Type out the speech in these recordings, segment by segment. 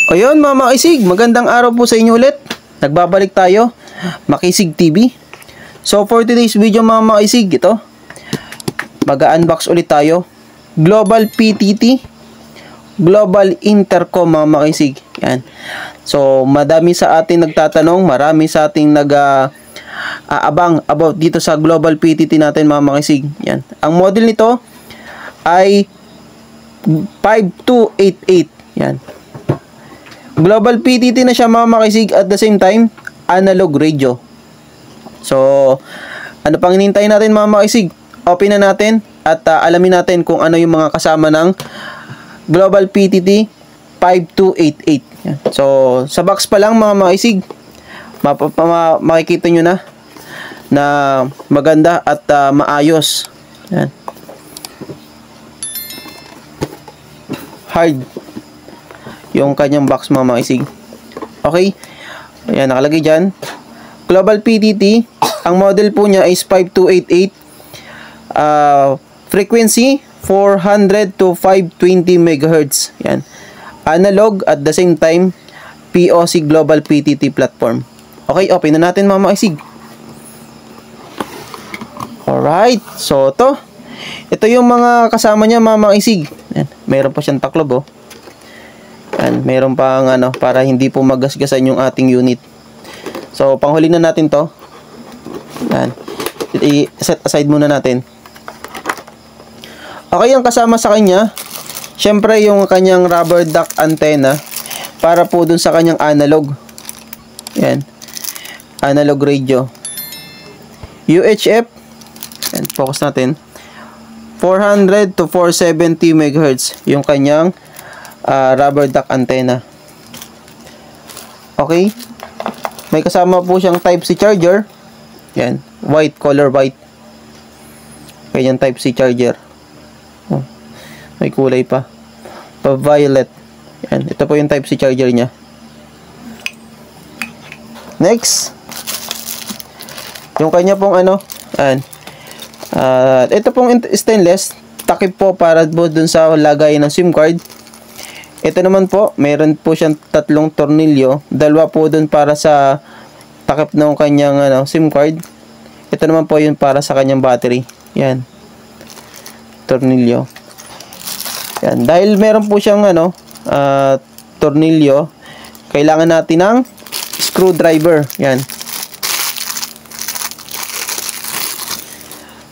Ayun mga makisig, magandang araw po sa inyo ulit. Nagbabalik tayo, Makisig TV. So for today's video mga makisig, ito, mag-unbox ulit tayo. Global PTT, Global Intercom mga makisig. Yan. So madami sa atin nagtatanong, marami sa ating aabang about dito sa Global PTT natin mga makisig. Yan. Ang model nito ay 5288. Yan. Global PTT na siya mga makisig, at the same time analog radio. So ano pang hinihintay natin mga makisig? Open na natin at alamin natin kung ano yung mga kasama ng Global PTT 5288. Yan. So sa box pa lang mga makisig, makikita nyo na maganda at maayos. Yan. Hard yung kanyang box mga makisig. Okay. Ayan, nakalagay dyan. Global PTT. Ang model po niya is 5288. Frequency 400 to 520 MHz. Yan. Analog at the same time POC Global PTT platform. Okay, open na natin mga makisig. Alright. So ito yung mga kasama niya mga makisig. Yan. Meron pa siyang taklob oh. Yan, meron pang para hindi po magasgasan yung ating unit. So, panghuli na natin to. Yan. I-set aside muna natin. Okay, ang kasama sa kanya, syempre yung kanyang rubber duck antenna para po dun sa kanyang analog. Yan. Analog radio. UHF. Yan, focus natin. 400 to 470 MHz yung kanyang rubber duck antenna. Okay. May kasama po siyang Type-C charger. Yan. White, color white. Kanyang Type-C charger. Oh. May kulay pa. Pa-violet. Yan. Ito po yung Type-C charger niya. Next. Yung kanya pong Yan. Ito pong stainless. Takip po para po dun sa lagay ng SIM card. Ito naman po, meron po siyang tatlong tornilyo. Dalawa po dun para sa takip ng kanyang SIM card. Ito naman po yun para sa kanyang battery. Yan. Tornilyo. Yan. Dahil meron po siyang tornilyo, kailangan natin ng screwdriver. Yan.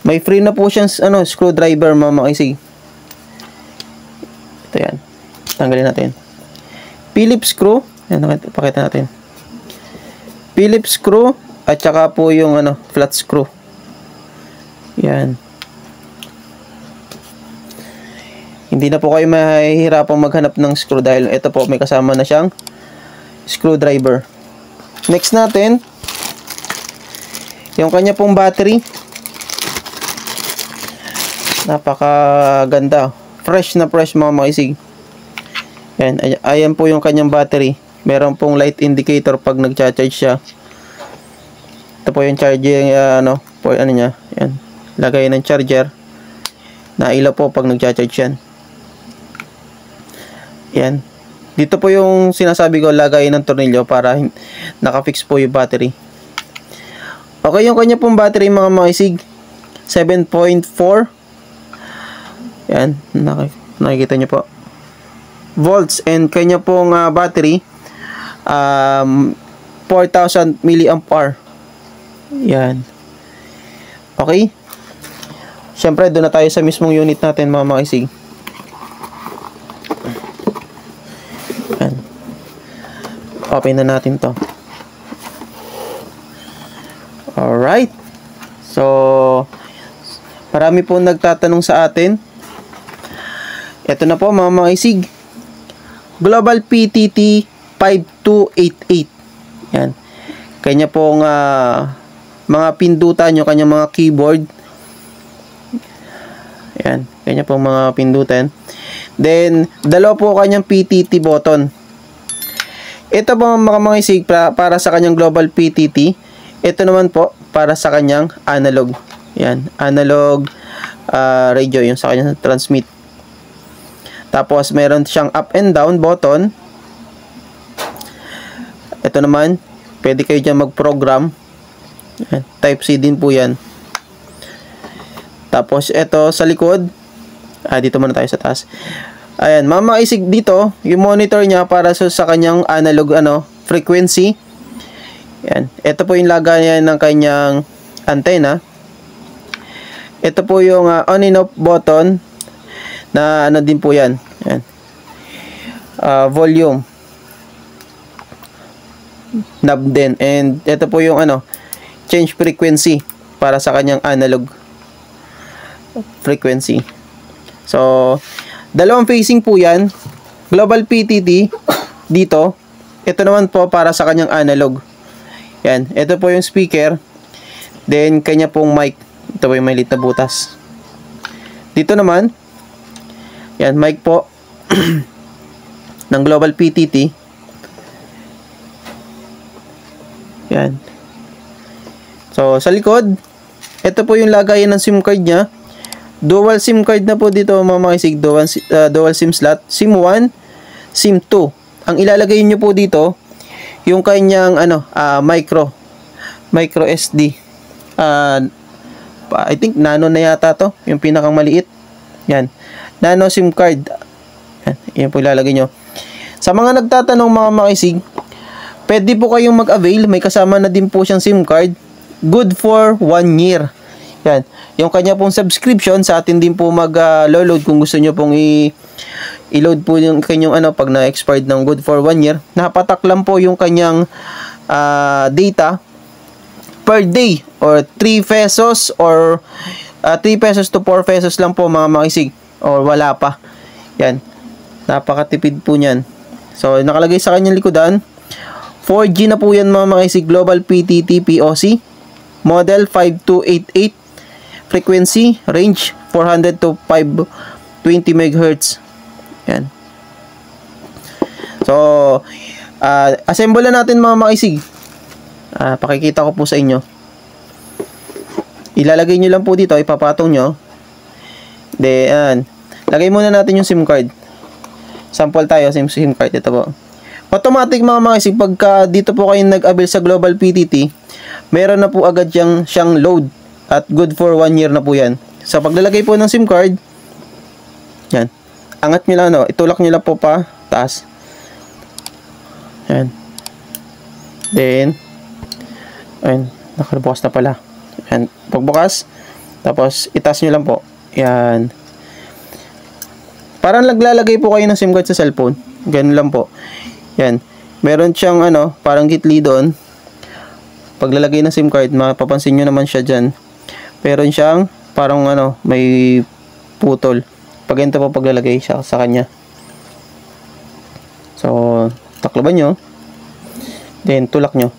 May free na po siyang screwdriver mga makisig. Ito yan. Tanggalin natin. Phillips screw. Yan, pakita natin. Phillips screw at saka po yung flat screw. Yan. Hindi na po kayo mahihirapang maghanap ng screw dahil ito po may kasama na siyang screwdriver. Next natin, yung kanya pong battery. Napakaganda. Fresh na fresh mga makisig. Yan, ayan po yung kanyang battery. Meron pong light indicator pag nagcha-charge siya. Ito po yung charging niya. Yan. Lagay ng charger. Nailaw po pag nagcha-charge yan. Yan. Dito po yung sinasabi ko, lagay ng tornilyo para naka-fix po yung battery. Okay, yung kanya pong battery mga makisig. 7.4. Yan. Nakikita nyo po. Volts, and kanya pong battery 4,000 mAh. Yan. Okay. Siyempre doon na tayo sa mismong unit natin mga makisig. Yan. Open na natin to. Alright. So marami po nagtatanong sa atin. Ito na po mga makisig. Global PTT 5288. Yan. Kanya pong mga pindutan, yung kanyang mga keyboard. Yan. Kanya pong mga pindutan. Then, dalawa po kanyang PTT button. Ito po mga makisig para sa kanyang Global PTT. Ito naman po para sa kanyang analog. Yan. Analog radio, yung sa kanyang transmit. Tapos meron siyang up and down button. Ito naman, pwede kayo dyan mag-program. Yan, type C din po yan. Tapos ito sa likod, dito muna tayo sa taas. Ayan, mamaisig dito yung monitor niya para sa kanyang analog frequency. Yan, ito po yung lagayan ng kanyang antenna. Ito po yung on and off button na din po yan. Yan. Volume knob din, and ito po yung change frequency para sa kanyang analog frequency. So dalawang facing po yan, global PTT dito, ito naman po para sa kanyang analog. Yan, ito po yung speaker, then kanya pong mic, ito po yung may lit na butas. Dito naman, yan, mic po ng global PTT. Yan. So, sa likod, ito po yung lagayan ng SIM card niya. Dual SIM card na po dito, mga makisig. Dual SIM slot. SIM 1, SIM 2. Ang ilalagay nyo po dito, yung kanyang micro SD. I think nano na yata to, yung pinakang maliit. Yan. Nano SIM card. Yan po ilalagay nyo. Sa mga nagtatanong, mga makisig, pwede po kayong mag-avail. May kasama na din po siyang SIM card. Good for 1 year. Yan. Yung kanya pong subscription, sa atin din po mag-load kung gusto nyo pong i-load po yung kanyang pag na-expired ng good for 1 year. Napatak lang po yung kanyang data per day, or 3 pesos or 3 pesos to 4 pesos lang po, mga makisig, or wala pa. Yan. Napakatipid po niyan. So, nakalagay sa kanyang likodan, 4G na po yan, mga makisig, global PTT POC, model 5288, frequency range 400 to 520 MHz. Yan. So, assemble na natin, mga makisig. Pakikita ko po sa inyo. Ilalagay nyo lang po dito, ipapatong nyo. Then, lagay muna natin yung SIM card. Sample tayo, SIM card. Ito po. Automatic, mga makisig, pagka dito po kayo nag-avail sa global PTT, meron na po agad siyang load. At good for 1 year na po yan. Sa paglalagay po ng SIM card, yan. Angat nyo lang, itulak nyo lang po pa taas. Yan. Then, ayun, nakabukas na pala. Yan. Pagbukas, tapos itaas nyo lang po. Yan. Parang naglalagay po kayo ng SIM card sa cellphone. Ganun lang po. Yan. Meron siyang parang gitli doon. Paglalagay ng SIM card, mapapansin nyo naman siya dyan. Meron siyang parang may putol. Pag ganito po paglalagay siya sa kanya. So, taklaban nyo. Then, tulak nyo.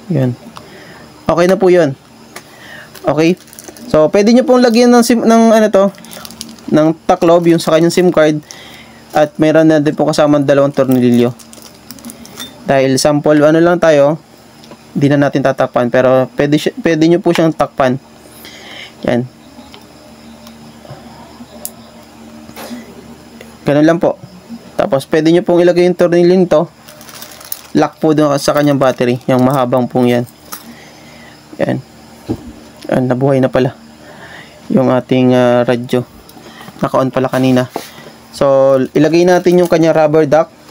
Yan. Okay na po yun. Okay. So, pwede nyo pong lagyan ng taklob yung sa kanyang SIM card. At mayroon na din po kasama 2 tornilyo. Dahil sample lang tayo, hindi na natin tatakpan, pero pwede nyo po siyang takpan. Yan. Ganun lang po. Tapos pwede nyo pong ilagay yung tornilyo nito. Lock po doon sa kanyang battery, yung mahabang pong yan. Yan. Nabuhay na pala yung ating radyo. Naka-on pala kanina. So, ilagay natin yung kanyang rubber duck.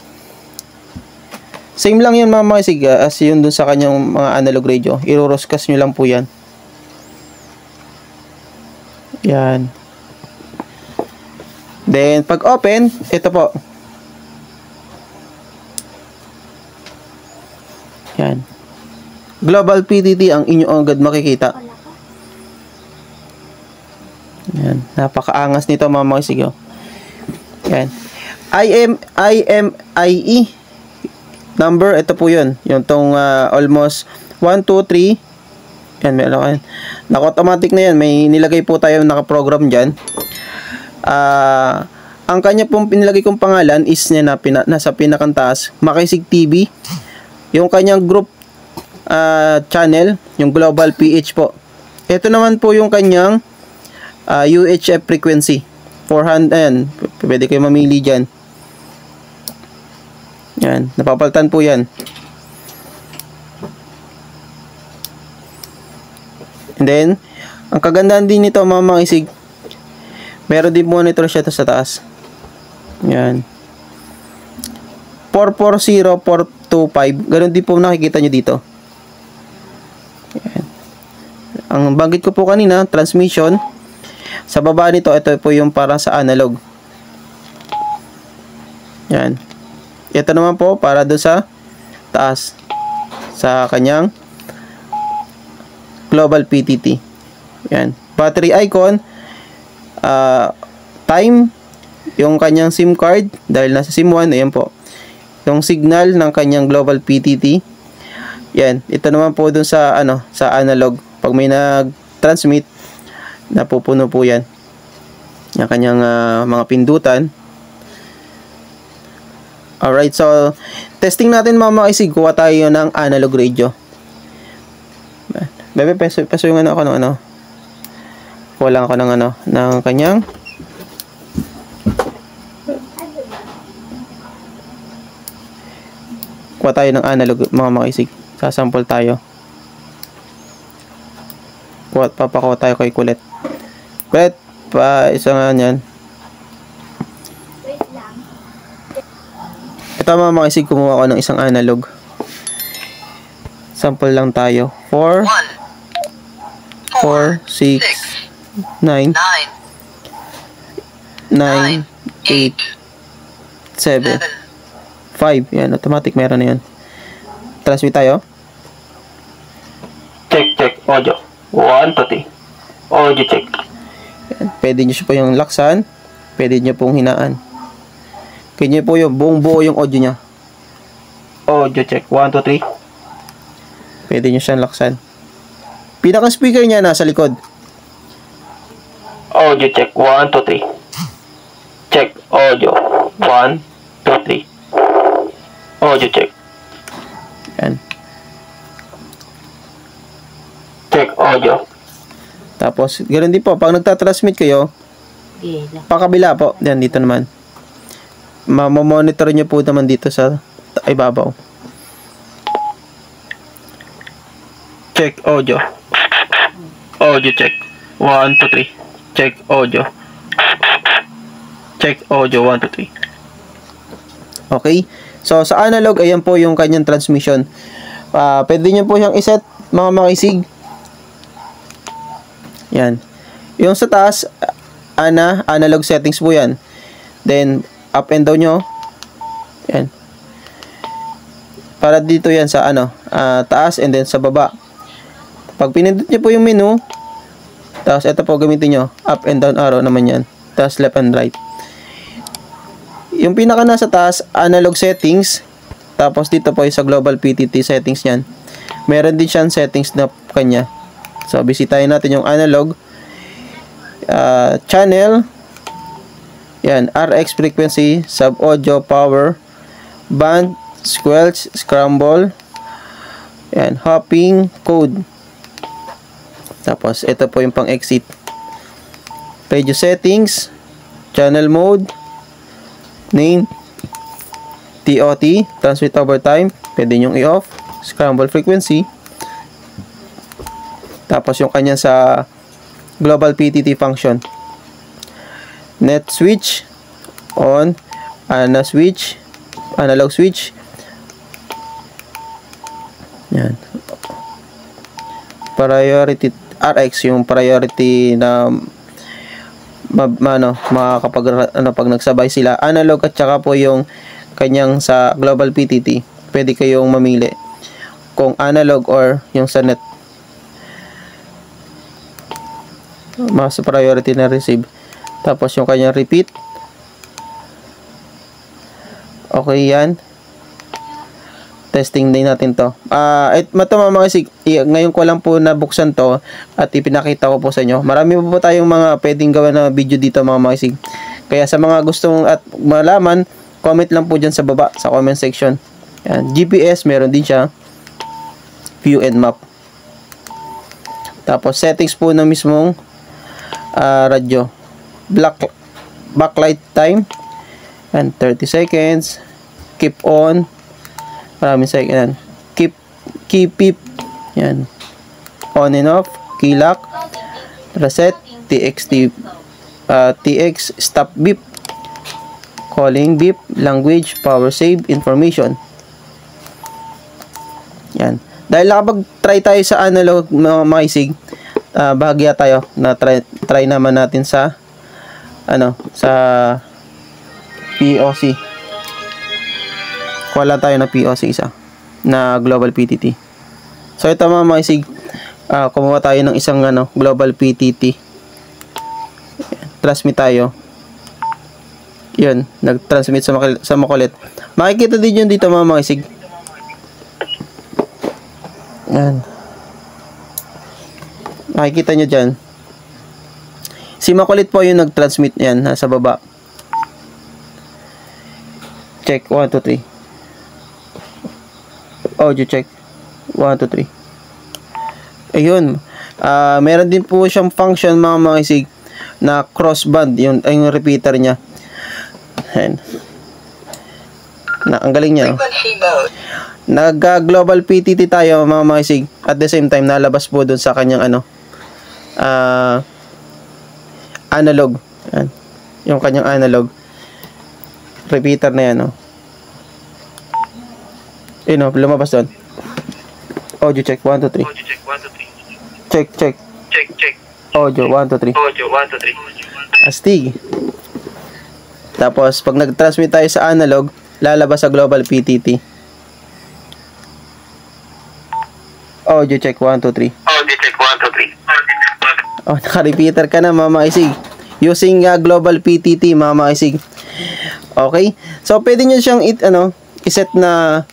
Same lang yun, mga makisig, as yun dun sa kanyang mga analog radio. Iroroscast nyo lang po yan. Yan. Then, pag open, ito po. Yan. Global PTT ang inyo agad makikita. Yan. Napakaangas nito, mga makisig. Yan. IMEI number, ito po yun. Yung tong almost 1, 2, 3. Yan, meron. Naka-automatic na yan. May nilagay po tayo naka-program dyan. Ang kanya pong pinilagay kong pangalan is nasa pinakantaas, Makisig TV. Yung kanyang group channel, yung Global PH po. Ito naman po yung kanyang UHF frequency. 400, ayan. Pwede kayo mamili dyan. Yan, napapalitan po yan. then, ang kagandahan din nito mga isig, meron din monitor siya sa taas. Yan. 440, 425. Ganun din po nakikita nyo dito. Yan. Ang banggit ko po kanina, transmission. Sa baba nito, ito po yung para sa analog. Yan. Ito naman po para doon sa taas. Sa kanyang global PTT. Yan. Battery icon. Time. Yung kanyang SIM card. Dahil nasa SIM 1. Ayan po. Yung signal ng kanyang global PTT. Yan. Ito naman po doon sa, sa analog. Pag may nag-transmit, napupuno po yan. Yung kanyang mga pindutan. Alright, so testing natin mga isig. Kuha tayo ng analog radio. Bebe, peso yung ako ng Kuha lang ako ng ng kanyang kuha tayo ng analog mga isig. Sasample tayo. Papakuha tayo kay Kulit. Kulit, isa nga yan. Ito mga isig, kumuha ko ng isang analog. Sample lang tayo. 4, 6, 9, 9, 8, 7, 5. Yan, automatic meron na yan. Transmit tayo. Check, audio. 1, 2, 3. Audio check. Yan. Pwede nyo siya po yung laksan. Pwede nyo pong hinaan. Kanya po yung buong buo yung audio nya. Audio check. 1, 2, 3. Pwede nyo siyang laksan. Pinaka speaker niya nasa likod. Audio check. 1, 2, 3. Check. Audio. 1, 2, 3. Audio check. Yan. Check audio. Tapos, ganoon din po. Pag nagtatransmit kayo, pakabila po. Yan, dito naman. Mamonitor nyo po naman dito sa ibabaw. Check audio. Audio check. 1, 2, 3. Check audio. Check audio. 1, 2, 3. Okay? So, sa analog, ayan po yung kanyang transmission. Pwede nyo po siyang iset, mga makisig. Yan. Yung sa taas, analog settings po yan. Then, up and down nyo. Yan. Para dito yan sa taas and then sa baba. Pag pinindot nyo po yung menu, tapos ito po gamitin nyo, up and down arrow naman yan. Tapos left and right. Yung pinaka nasa taas, analog settings. Tapos dito po yung sa global PTT settings niyan. Meron din siyang settings na kanya. So, bisitahin natin yung analog. Channel. Yan, RX frequency, sub audio, power, band, squelch, scramble. Yan, hopping, code. Tapos, ito po yung pang-exit. Radio settings, channel mode, name, TOT, transmit over time, pwede nyong i-off, scramble frequency, tapos yung kanya sa global PTT function, net switch, on, analog switch, yan, priority, RX, yung priority na pag nagsabay sila, analog at saka po yung kanyang sa global PTT, pwede kayong mamili kung analog or yung sa net. Mas priority na receive. Tapos yung kanyang repeat. Okay yan. Testing din natin to. Ngayon ko lang po nabuksan to at ipinakita ko po sa inyo. Marami po tayong mga pwedeng gawin na video dito mga makisig. Kaya sa mga gustong at malaman, comment lang po dyan sa baba, sa comment section. Yan. GPS, meron din siya. View and map. Tapos settings po ng mismong radyo. Backlight time. And 30 seconds. Keep on. Maraming second. Keep it. Yan. On and off. key lock, reset, TX stop beep, calling beep, language, power save, information. Yan. Dahil nakapag-try tayo sa analog mga isig, bahagya tayo na try naman natin sa sa POC. Kuha lang tayo na POC isa na global PTT. So ito mga isig, kumuha tayo ng isang global PTT. Transmit tayo. Yun, nag-transmit sa makulit. Makikita din yun dito mga isig. Yan. Makikita nyo dyan. Si makulit po yung nag-transmit yan, nasa baba. Check, 1, 2, 3. Audio check. 1, 2, 3. Ayun. Meron din po siyang function mga isig na crossband. Yung repeater niya. Ayan. Ang galing niya. Nag-global PTT tayo mga isig. At the same time, nalabas po dun sa kanyang analog. Ayan. Yung kanyang analog. Repeater na yan. Ayun, lumabas doon. Audio check, 1, 2, 3. Audio check, 1, 2, 3. Check, check. Check, check. Audio, 1, 2, 3. Audio, 1, 2, 3. Astig. Tapos, pag nag-transmit tayo sa analog, lalabas sa global PTT. Audio check, 1, 2, 3. Audio check, 1, 2, 3. Oh, naka-repeater ka na mga isig. Using global PTT mga isig. Okay? So, pwede nyo siyang iset na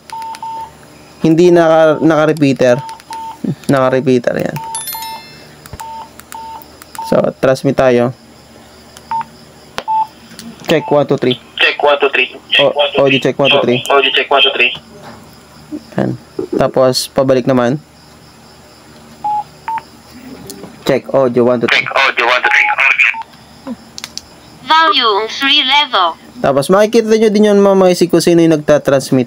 hindi naka-repeater. Naka-repeater yan. So, transmit tayo. Check, 1, 2, 3. Check, 1, 2, 3. Audio check, 1, 2, 3. Audio check, 1, 2, 3. Yan. Tapos, pabalik naman. Check, audio, 1, 2, 3. Check, audio, 1, 2, 3. Volume 3 level. Tapos, makikita nyo din yun mga isig kung sino yung nagtatransmit.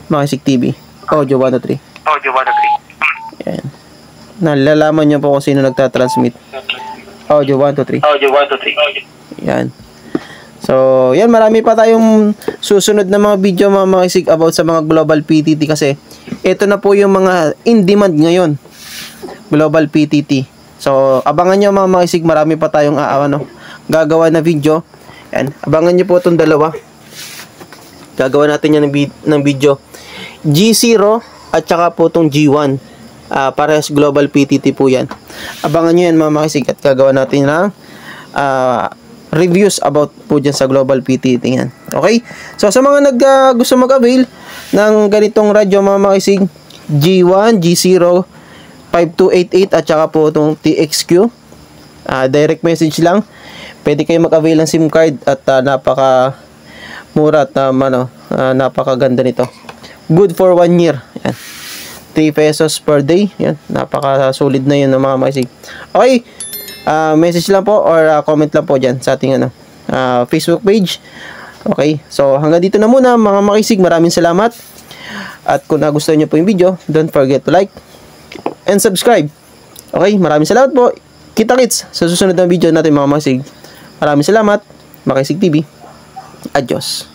Mga isig TV. Audio, 1, 2, 3. Audio, 1, 2, 3. Yan. Nalalaman nyo po kung sino nagtatransmit. Audio, 1, 2, 3. Audio, 1, 2, 3. Yan. So, yan. Marami pa tayong susunod na mga video mga isig about sa mga global PTT kasi ito na po yung mga in-demand ngayon. Global PTT. So, abangan nyo mga isig. Marami pa tayong gagawa na video. Yan. Abangan nyo po itong dalawa. Gagawa natin yan ng video. G0 at saka po itong G1. Parehas global PTT po yan. Abangan nyo yan mga isig at gagawa natin ng reviews about po dyan sa global PTT yan. Okay? So, sa mga gusto mag-avail ng ganitong radyo mga isig, G1, G0, 5288 at saka po itong TXQ, direct message lang. Pwede kayo mag-avail ng SIM card at napaka mura at napakaganda nito. Good for 1 year. Yan. 3 pesos per day. Yan. Napaka-solid na yun ng mga maisig. Okay. Message lang po or comment lang po dyan sa ating Facebook page. Okay. So, hanggang dito na muna mga makisig. Maraming salamat. At kung nagustuhan nyo po yung video, don't forget to like and subscribe. Okay. Maraming salamat po. Kita-kits sa susunod na video natin mga makisig. Maraming salamat. Makisig TV. Adios.